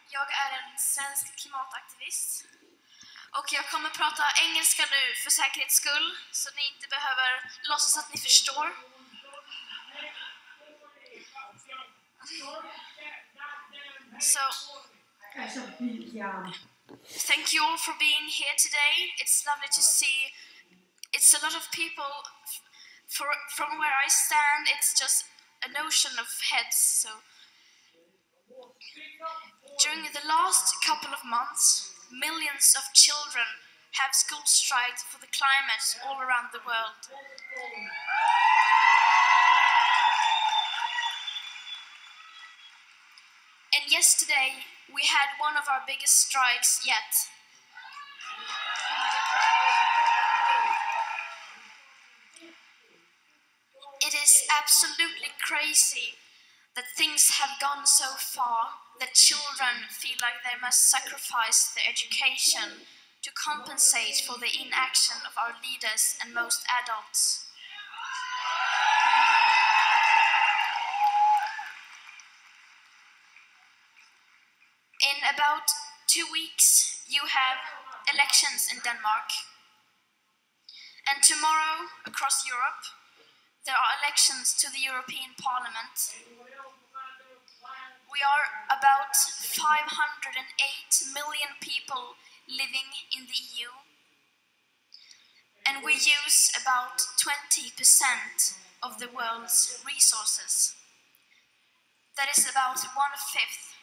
Jag är en svensk klimataktivist och jag kommer prata engelska nu för säkerhets skull så ni inte behöver låtsas att ni förstår. So, thank you all for being here today. It's lovely to see. It's a lot of people. From where I stand, it's just an ocean of heads. So, during the last couple of months, millions of children have school striked for the climate all around the world. And yesterday, we had one of our biggest strikes yet. It is absolutely crazy that things have gone so far that children feel like they must sacrifice their education to compensate for the inaction of our leaders and most adults. In about 2 weeks, you have elections in Denmark. And tomorrow, across Europe, there are elections to the European Parliament. We are about 508 million people living in the EU. And we use about 20% of the world's resources. That is about 1/5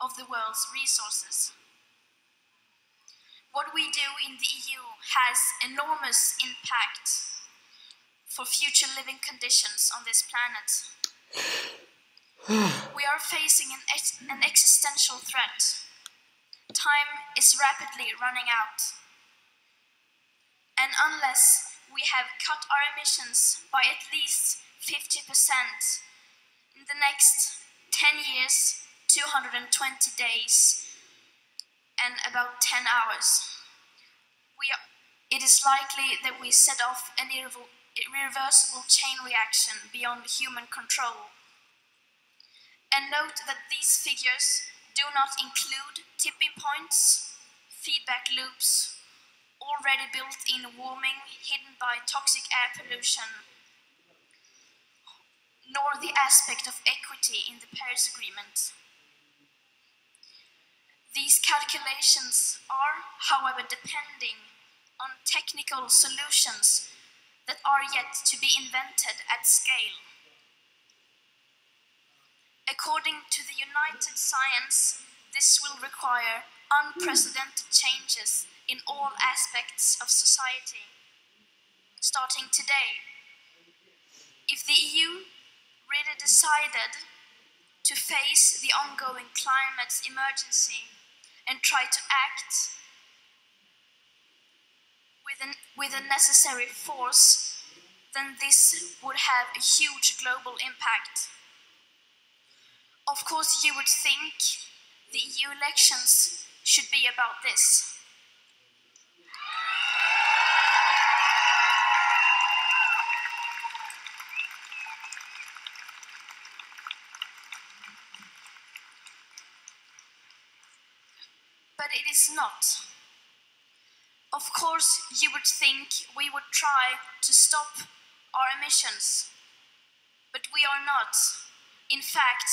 of the world's resources. What we do in the EU has enormous impact for future living conditions on this planet. We are facing an existential threat. Time is rapidly running out. And unless we have cut our emissions by at least 50% in the next 10 years, 220 days, and about 10 hours, it is likely that we set off an irreversible chain reaction beyond human control. And note that these figures do not include tipping points, feedback loops, already built-in warming hidden by toxic air pollution, nor the aspect of equity in the Paris Agreement. These calculations are, however, depending on technical solutions that are yet to be invented at scale. According to the United Science, this will require unprecedented changes in all aspects of society, starting today. If the EU really decided to face the ongoing climate emergency and try to act with a necessary force, then this would have a huge global impact. Of course, you would think the EU elections should be about this. But it is not. Of course, you would think we would try to stop our emissions, but we are not. In fact,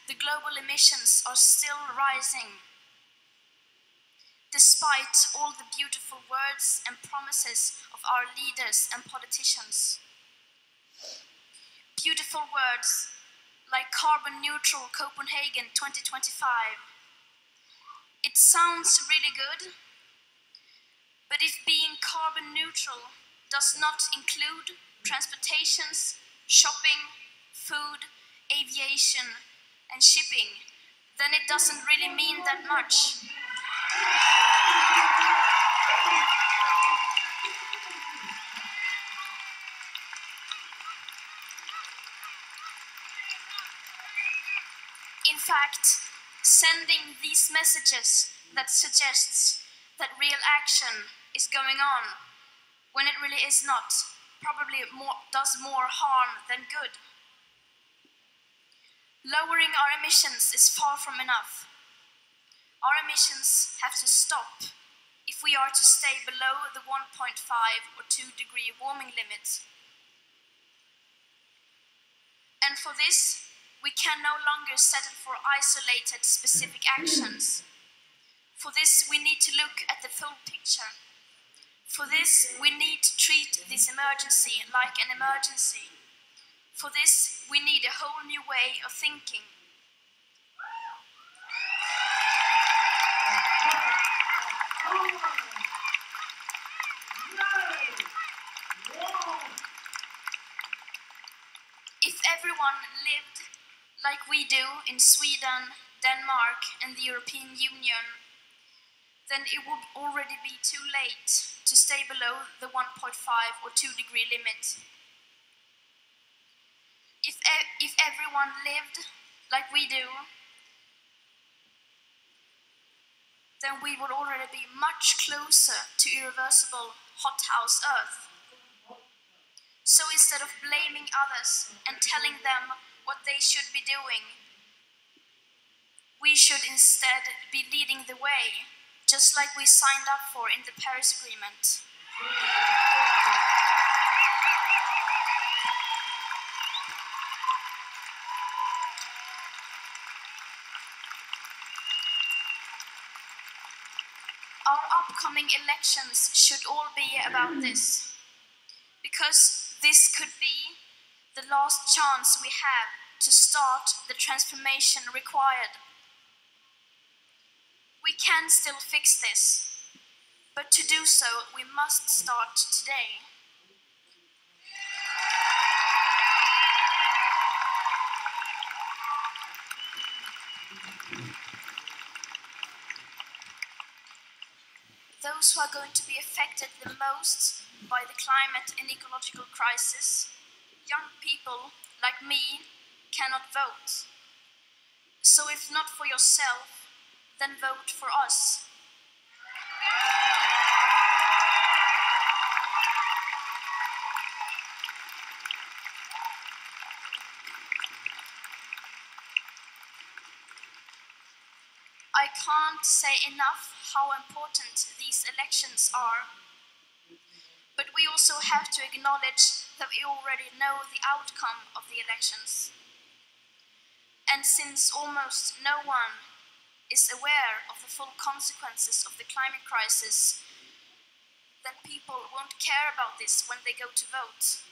the global emissions are still rising, despite all the beautiful words and promises of our leaders and politicians. Beautiful words like carbon neutral Copenhagen 2025. It sounds really good, but if being carbon neutral does not include transportations, shopping, food, aviation, and shipping, then it doesn't really mean that much. In fact, sending these messages that suggests that real action is going on when it really is not, does more harm than good. Lowering our emissions is far from enough. Our emissions have to stop if we are to stay below the 1.5 or 2 degree warming limit. And for this, we can no longer settle for isolated specific actions. For this, we need to look at the full picture. For this, we need to treat this emergency like an emergency. For this, we need a whole new way of thinking. If everyone lived like we do in Sweden, Denmark, and the European Union, then it would already be too late to stay below the 1.5 or 2 degree limit. If everyone lived like we do, then we would already be much closer to irreversible hothouse Earth. So instead of blaming others and telling them what they should be doing, we should instead be leading the way, just like we signed up for in the Paris Agreement. Our upcoming elections should all be about this, because this could be the last chance we have to start the transformation required. We can still fix this, but to do so, we must start today. Those who are going to be affected the most by the climate and ecological crisis, young people like me, cannot vote. So if not for yourself, then vote for us. I can't say enough how important these elections are, but we also have to acknowledge that we already know the outcome of the elections. And since almost no one is aware of the full consequences of the climate crisis, then people won't care about this when they go to vote.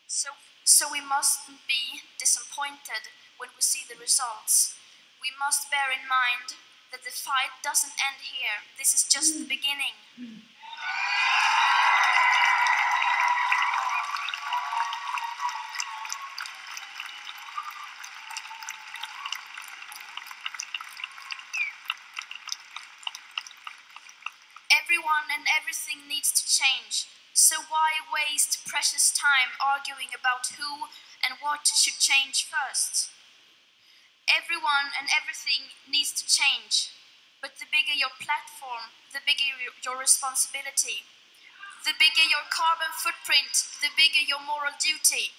So we mustn't be disappointed when we see the results. We must bear in mind that the fight doesn't end here. This is just the beginning. Everyone and everything needs to change. So why waste precious time arguing about who and what should change first? Everyone and everything needs to change, but the bigger your platform, the bigger your responsibility. The bigger your carbon footprint, the bigger your moral duty.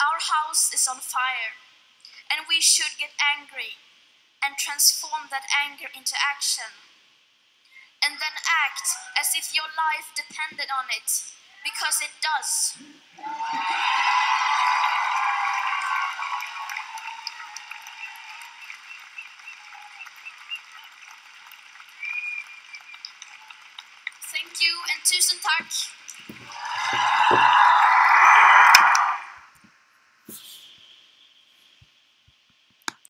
Our house is on fire, and we should get angry and transform that anger into action. And then act as if your life depended on it, because it does. Thank you and tusen tack.